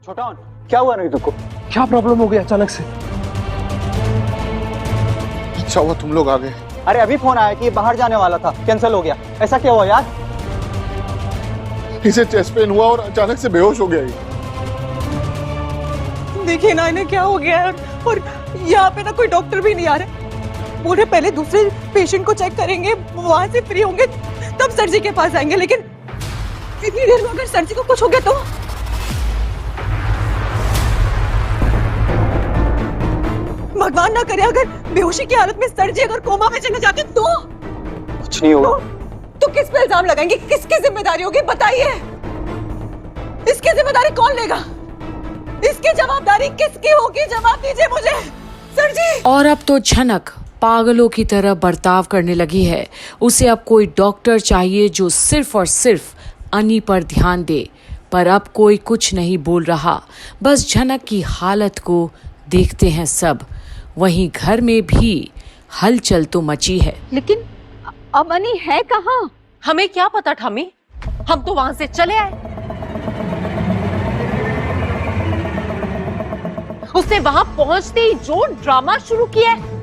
छोटा क्या हुआ नहीं तुमको? क्या प्रॉब्लम हो गया अचानक से? अच्छा हुआ तुम लोग आ गए। अरे अभी फोन आया कि बाहर जाने वाला था, कैंसिल हो गया। ऐसा क्या हुआ यार? इसे चेस्ट पेन हुआ और अचानक से बेहोश हो गया। देखिए ना इन्हें क्या हो गया है, और यहाँ पे ना कोई डॉक्टर भी नहीं आ रहा। बोले पहले दूसरे पेशेंट को चेक करेंगे, वहां से फ्री होंगे तब सर जी के पास आएंगे, लेकिन इतनी देर में अगर सर जी को कुछ हो गया तो? भगवान ना करे अगर बेहोशी की हालत में सर जी अगर कोमा में चले जाते तो? कुछ नहीं होगा। तो किस पे इल्जाम लगाएंगे? किसकी जिम्मेदारी होगी बताइए? इसकी जिम्मेदारी कौन लेगा? इसकी जवाबदारी किसकी होगी? जवाब दीजिए मुझे सर जी। और अब तो झनक पागलों की तरह बर्ताव करने लगी है। उसे अब कोई डॉक्टर चाहिए जो सिर्फ और सिर्फ अनी पर ध्यान दे, पर अब कोई कुछ नहीं बोल रहा। बस झनक की हालत को देखते हैं सब। वहीं घर में भी हलचल तो मची है। लेकिन अब अनी है कहाँ? हमें क्या पता ठामी, हम तो वहां से चले आए। उसने वहां पहुंचते ही जो ड्रामा शुरू किया है।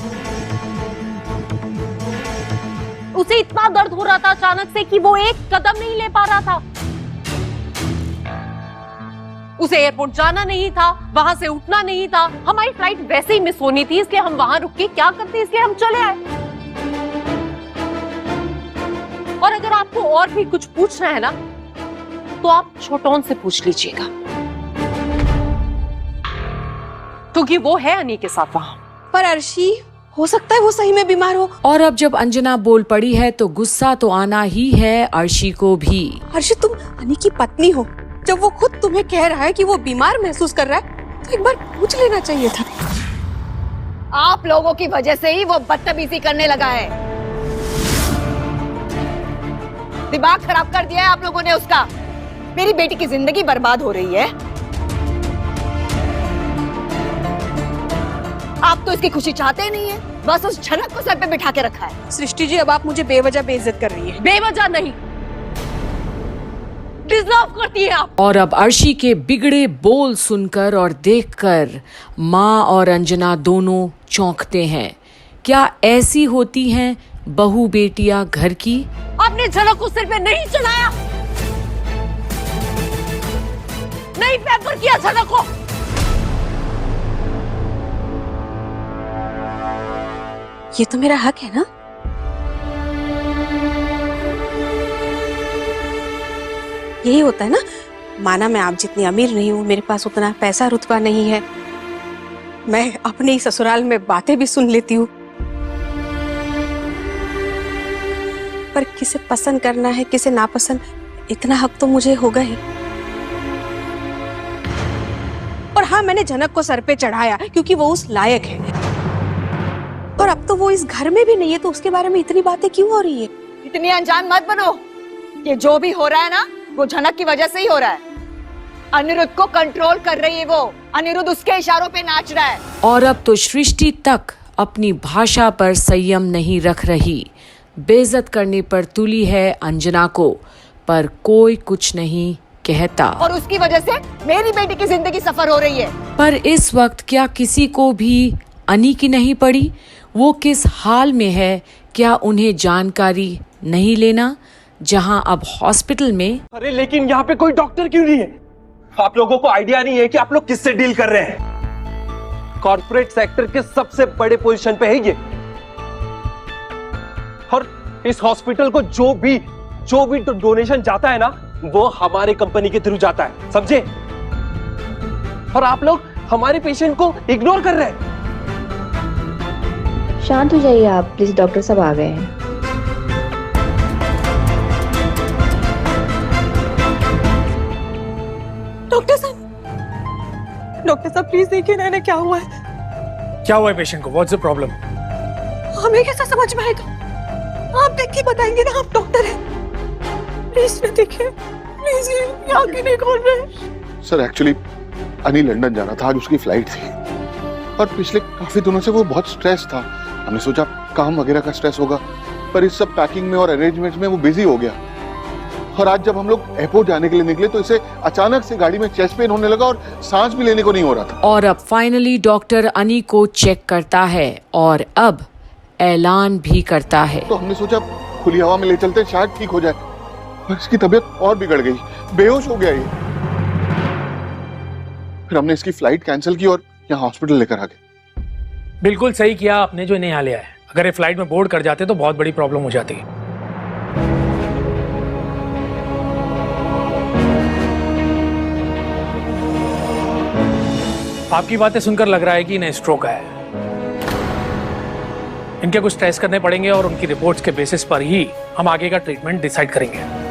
उसे इतना दर्द हो रहा था अचानक से कि वो एक कदम नहीं ले पा रहा था। उसे एयरपोर्ट जाना नहीं था, वहां से उठना नहीं था। हमारी फ्लाइट वैसे ही मिस होनी थी, इसलिए हम वहां रुक के क्या करते, इसलिए हम चले आए। और अगर आपको और भी कुछ पूछना है ना, तो आप छोटोन से पूछ लीजिएगा, क्योंकि वो है अनी के साथ वहां। पर अर्शी, हो सकता है वो सही में बीमार हो। और अब जब अंजना बोल पड़ी है तो गुस्सा तो आना ही है अर्शी को भी। अर्शी, तुम अनी की पत्नी हो। जब वो खुद तुम्हें कह रहा है कि वो बीमार महसूस कर रहा है तो एक बार पूछ लेना चाहिए था। आप लोगों की वजह से ही वो बदतमीजी करने लगा है। दिमाग खराब कर दिया है आप लोगों ने उसका। मेरी बेटी की जिंदगी बर्बाद हो रही है। आप तो इसकी खुशी चाहते ही नहीं है, बस उस झनक को सर पे बिठा के रखा है। सृष्टि जी, अब आप मुझे बेवजह बेइज्जत कर रही है। बेवजह नहीं, डिजर्व करती है आप। और अब अर्शी के बिगड़े बोल सुनकर और देखकर माँ और अंजना दोनों चौंकते हैं। क्या ऐसी होती हैं बहू बेटियां घर की? आपने झलक को सिर पे नहीं चढ़ाया, नहीं पैम्पर किया झलक को। ये तो मेरा हक है ना। यही होता है ना, माना मैं आप जितनी अमीर नहीं हूँ, मेरे पास उतना पैसा रुतबा नहीं है, मैं अपने ही ससुराल में बातें भी सुन लेती हूँ, पर किसे पसंद करना है किसे नापसंद, इतना हक तो मुझे होगा ही। और हाँ, मैंने झनक को सर पे चढ़ाया क्योंकि वो उस लायक है, और अब तो वो इस घर में भी नहीं है, तो उसके बारे में इतनी बातें क्यों हो रही है? इतनी अनजान मत बनो। ये जो भी हो रहा है ना, वो झनक की वजह से ही हो रहा है। अनिरुद्ध को कंट्रोल कर रही है वो। अनिरुद्ध उसके इशारों पे नाच रहा है। और अब तो सृष्टि तक अपनी भाषा पर संयम नहीं रख रही। बेइज्जत करने पर तुली है अंजना को, पर कोई कुछ नहीं कहता। और उसकी वजह से मेरी बेटी की जिंदगी सफर हो रही है। पर इस वक्त क्या किसी को भी अनी की नहीं पड़ी? वो किस हाल में है, क्या उन्हें जानकारी नहीं लेना? जहां अब हॉस्पिटल में। अरे लेकिन यहाँ पे कोई डॉक्टर क्यों नहीं है? आप लोगों को आइडिया नहीं है कि आप लोग किससे डील कर रहे हैं? कॉर्पोरेट सेक्टर के सबसे बड़े पोजीशन पे है ये, और इस हॉस्पिटल को जो भी डोनेशन जाता है ना, वो हमारे कंपनी के थ्रू जाता है, समझे? और आप लोग हमारे पेशेंट को इग्नोर कर रहे हैं। शांत हो जाइए आप प्लीज, डॉक्टर साहब आ गए हैं। डॉक्टर साहब प्लीज देखिए ना, इन्हें क्या हुआ है? क्या हुआ है पेशेंट को? What's the problem? हमें कैसा समझ में आएगा? आप देख के बताएंगे ना, आप डॉक्टर हैं। प्लीज ना देखिए, प्लीज, ये आंखें नहीं खोल रहे। सर एक्चुअली अनी लंदन जाना था, आज उसकी फ्लाइट थी, और पिछले काफी दिनों से वो बहुत स्ट्रेस था। हमने सोचा काम वगैरह का स्ट्रेस होगा, पर इस सब पैकिंग में और अरेंजमेंट में वो बिजी हो गया। और आज जब हम लोग एयरपोर्ट जाने के लिए निकले तो इसे अचानक से गाड़ी में चेस्ट पेन होने लगा और सांस भी लेने को नहीं हो रहा था। और अब फाइनली डॉक्टर अनी को चेक करता है और अब ऐलान भी करता है। तो हमने सोचा खुली हवा में ले चलते शायद ठीक हो जाए, और इसकी तबीयत और बिगड़ गई, बेहोश हो गया ये। फिर हमने इसकी फ्लाइट कैंसिल की और यहाँ हॉस्पिटल लेकर आ गए। बिल्कुल सही किया आपने जो इन्हें यहाँ ले आए। अगर ये फ्लाइट में बोर्ड कर जाते तो बहुत बड़ी प्रॉब्लम हो जाती। आपकी बातें सुनकर लग रहा है कि इन्हें स्ट्रोक आया है। इनके कुछ टेस्ट करने पड़ेंगे और उनकी रिपोर्ट्स के बेसिस पर ही हम आगे का ट्रीटमेंट डिसाइड करेंगे।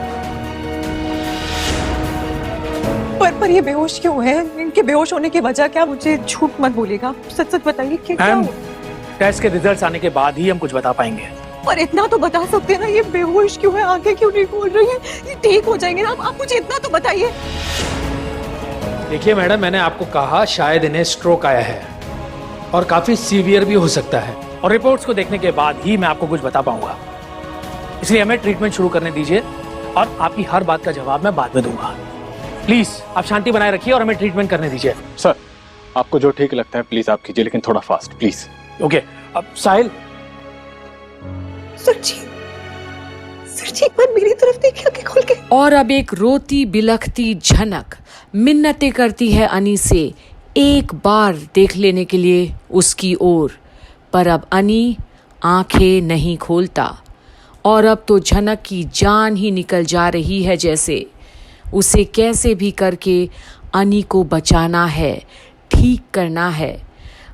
पर ये बेहोश क्यों है? इनके बेहोश होने की वजह क्या? मुझे झूठ मत बोलिएगा, सच सच बताइए क्या मैम, हुआ? टेस्ट के रिजल्ट्स आने के बाद ही हम कुछ बता पाएंगे। पर इतना तो बता सकते हैं ना, ये बेहोश क्यों है, आंखें क्यों नहीं खोल रही है? ये ठीक हो जाएंगे ना? आप मुझे इतना तो बताइए। देखिए मैडम, मैंने आपको कहा शायद इन्हें स्ट्रोक आया है और काफी सीवियर भी हो सकता है, और रिपोर्ट्स को देखने के बाद ही मैं आपको कुछ बता पाऊंगा। इसलिए हमें ट्रीटमेंट शुरू करने दीजिए और आपकी हर बात का जवाब मैं बाद में दूंगा। प्लीज आप शांति बनाए रखिए और हमें ट्रीटमेंट करने दीजिए। सर, आपको जो ठीक लगता है प्लीज आप कीजिए, लेकिन थोड़ा फास्ट प्लीज। ओके, अब साहिल। सर जी एक बार मेरी तरफ देखिए, आंखें खोल के। और अब एक रोती बिलखती झनक मिन्नतें करती है अनी से एक बार देख लेने के लिए उसकी ओर, पर अब अनी आंखें नहीं खोलता और अब तो झनक की जान ही निकल जा रही है जैसे। उसे कैसे भी करके अनी को बचाना है, ठीक करना है।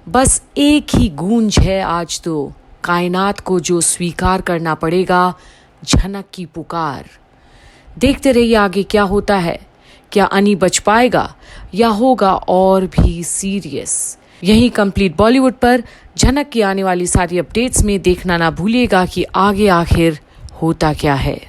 बस एक ही गूंज है आज तो कायनात को जो स्वीकार करना पड़ेगा, झनक की पुकार। देखते रहिए आगे क्या होता है। क्या अनी बच पाएगा या होगा और भी सीरियस? यहीं कंप्लीट बॉलीवुड पर झनक की आने वाली सारी अपडेट्स में देखना ना भूलिएगा कि आगे आखिर होता क्या है।